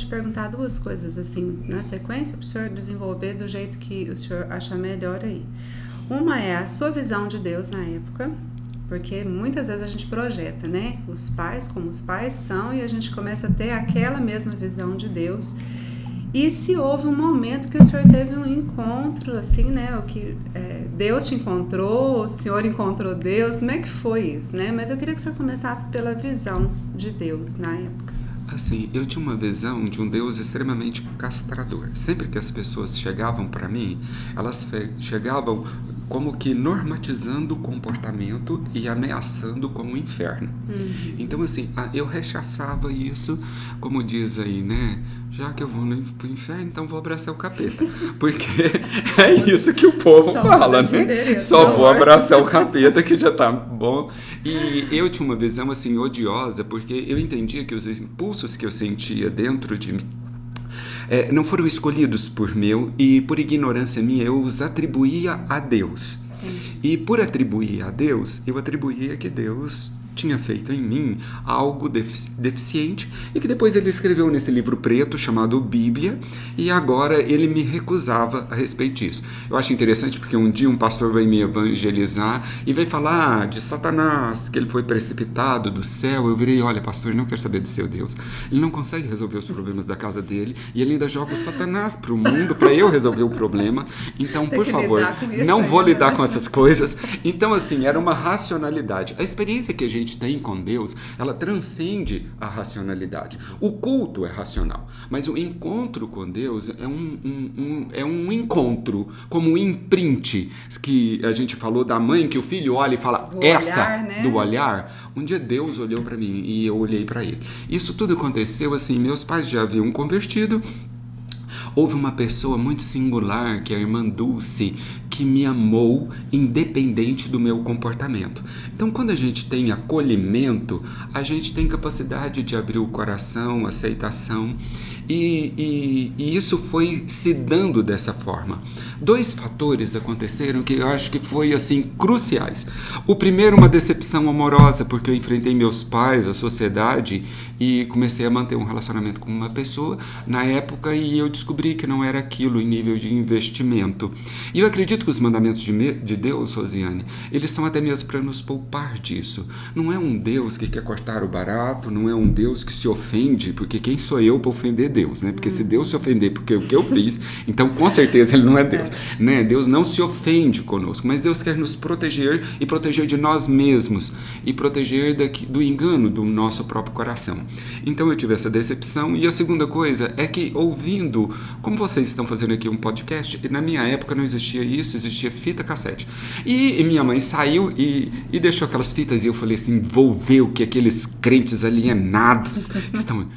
perguntar duas coisas assim na sequência para o senhor desenvolver do jeito que o senhor achar melhor aí. Uma é a sua visão de Deus na época, porque muitas vezes a gente projeta, né? Os pais como os pais são e a gente começa a ter aquela mesma visão de Deus. E se houve um momento que o senhor teve um encontro, assim, né? O que Deus te encontrou, o senhor encontrou Deus, como é que foi isso, né? Mas eu queria que o senhor começasse pela visão de Deus na época. Assim, eu tinha uma visão de um Deus extremamente castrador. Sempre que as pessoas chegavam para mim, elas chegavam como que normatizando o comportamento e ameaçando como o inferno. Então, assim, eu rechaçava isso, como diz aí, né? Já que eu vou pro inferno, então vou abraçar o capeta. Porque é isso que o povo fala, né? Só vou abraçar o capeta que já tá bom. E eu tinha uma visão, assim, odiosa, porque eu entendia que os impulsos que eu sentia dentro de mim não foram escolhidos por mim e por ignorância minha eu os atribuía a Deus. Entendi. E por atribuir a Deus, eu atribuía que Deus tinha feito em mim algo deficiente e que depois ele escreveu nesse livro preto chamado Bíblia e agora ele me recusava a respeito disso. Eu acho interessante porque um dia um pastor vai me evangelizar e vai falar de Satanás, que ele foi precipitado do céu. Eu virei, olha pastor, eu não quero saber do seu Deus. Ele não consegue resolver os problemas da casa dele e ele ainda joga o Satanás para o mundo para eu resolver o problema. Então, por favor, não vou lidar com essas coisas. Então, assim, era uma racionalidade. A experiência que a gente tem com Deus, ela transcende a racionalidade. O culto é racional, mas o encontro com Deus é um encontro, como um imprint que a gente falou da mãe, que o filho olha e fala, do olhar, né? Do olhar. Um dia Deus olhou para mim e eu olhei para ele. Isso tudo aconteceu assim, meus pais já haviam convertido. Houve uma pessoa muito singular, que é a irmã Dulce, que me amou independente do meu comportamento. Então, quando a gente tem acolhimento, a gente tem capacidade de abrir o coração, aceitação, e isso foi se dando dessa forma. 2 fatores aconteceram que eu acho que foi assim cruciais. O primeiro, uma decepção amorosa, porque eu enfrentei meus pais, a sociedade, e comecei a manter um relacionamento com uma pessoa na época e eu descobri que não era aquilo em nível de investimento. E eu acredito que os mandamentos de Deus, Rosiane, eles são até mesmo para nos poupar disso. Não é um Deus que quer cortar o barato, não é um Deus que se ofende, porque quem sou eu para ofender Deus, né? Porque se Deus se ofender porque o que eu fiz, então com certeza ele não é Deus, né? Deus não se ofende conosco, mas Deus quer nos proteger e proteger de nós mesmos e proteger do engano do nosso próprio coração. Então eu tive essa decepção. E a segunda coisa é que ouvindo, como vocês estão fazendo aqui um podcast, na minha época não existia isso, existia fita cassete. E minha mãe saiu e deixou aquelas fitas e eu falei assim, vou ver o que aqueles crentes alienados estão...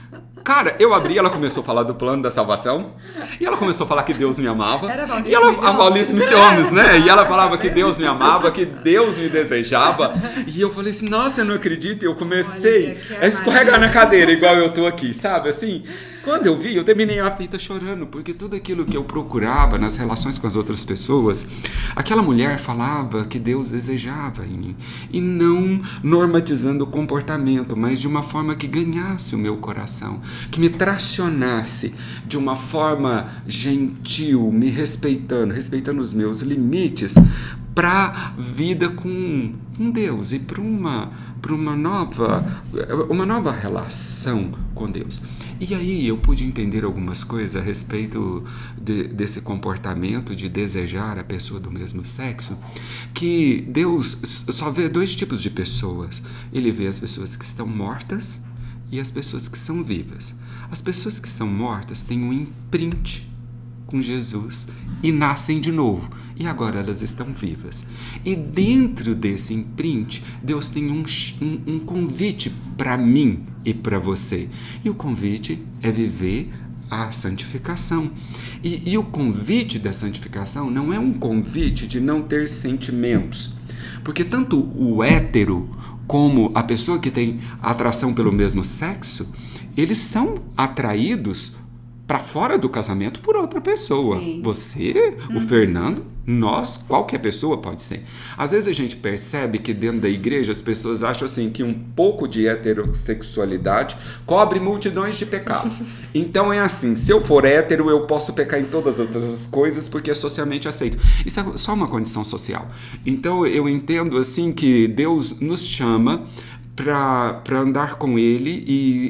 Cara, eu abri, ela começou a falar do plano da salvação, e ela começou a falar que Deus me amava. Era a Valnice Milhomes, né? E ela falava que Deus me amava, que Deus me desejava. E eu falei assim, nossa, eu não acredito. E eu comecei a escorregar na cadeira, igual eu tô aqui, sabe? Assim, quando eu vi, eu terminei a fita chorando, porque tudo aquilo que eu procurava nas relações com as outras pessoas, aquela mulher falava que Deus desejava em mim. E não normatizando o comportamento, mas de uma forma que ganhasse o meu coração, que me tracionasse de uma forma gentil, me respeitando os meus limites, para vida com Deus e para uma nova relação com Deus. E aí eu pude entender algumas coisas a respeito desse comportamento de desejar a pessoa do mesmo sexo, que Deus só vê 2 tipos de pessoas. Ele vê as pessoas que estão mortas e as pessoas que são vivas. As pessoas que são mortas têm um imprint com Jesus e nascem de novo. E agora elas estão vivas. E dentro desse imprint, Deus tem um convite para mim e para você. E o convite é viver a santificação. E o convite da santificação não é um convite de não ter sentimentos. Porque tanto o hétero como a pessoa que tem atração pelo mesmo sexo, eles são atraídos para fora do casamento por outra pessoa. Sim. Você, o Fernando, nós, qualquer pessoa pode ser. Às vezes a gente percebe que dentro da igreja as pessoas acham assim que um pouco de heterossexualidade cobre multidões de pecado. Então é assim, se eu for hétero eu posso pecar em todas as outras coisas porque é socialmente aceito. Isso é só uma condição social. Então eu entendo assim que Deus nos chama para andar com Ele,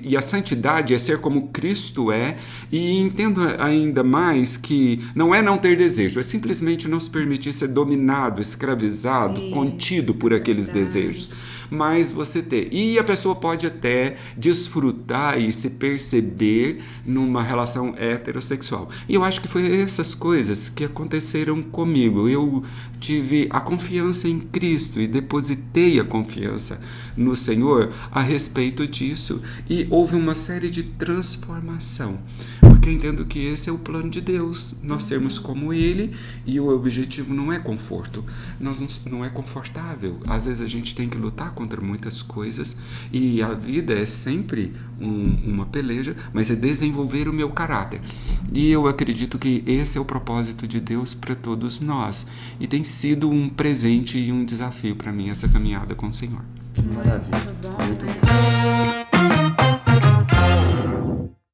e a santidade é ser como Cristo é, e entendo ainda mais que não é não ter desejo, é simplesmente não se permitir ser dominado, escravizado, contido por aqueles desejos. Mas você ter. E a pessoa pode até desfrutar e se perceber numa relação heterossexual. E eu acho que foi essas coisas que aconteceram comigo. Eu tive a confiança em Cristo e depositei a confiança no Senhor a respeito disso. E houve uma série de transformação. Porque eu entendo que esse é o plano de Deus. Nós sermos como Ele, e o objetivo não é conforto. Não é confortável. Às vezes a gente tem que lutar contra muitas coisas, e a vida é sempre uma peleja, mas é desenvolver o meu caráter. E eu acredito que esse é o propósito de Deus para todos nós. E tem sido um presente e um desafio para mim essa caminhada com o Senhor. Maravilha. Muito bom, né?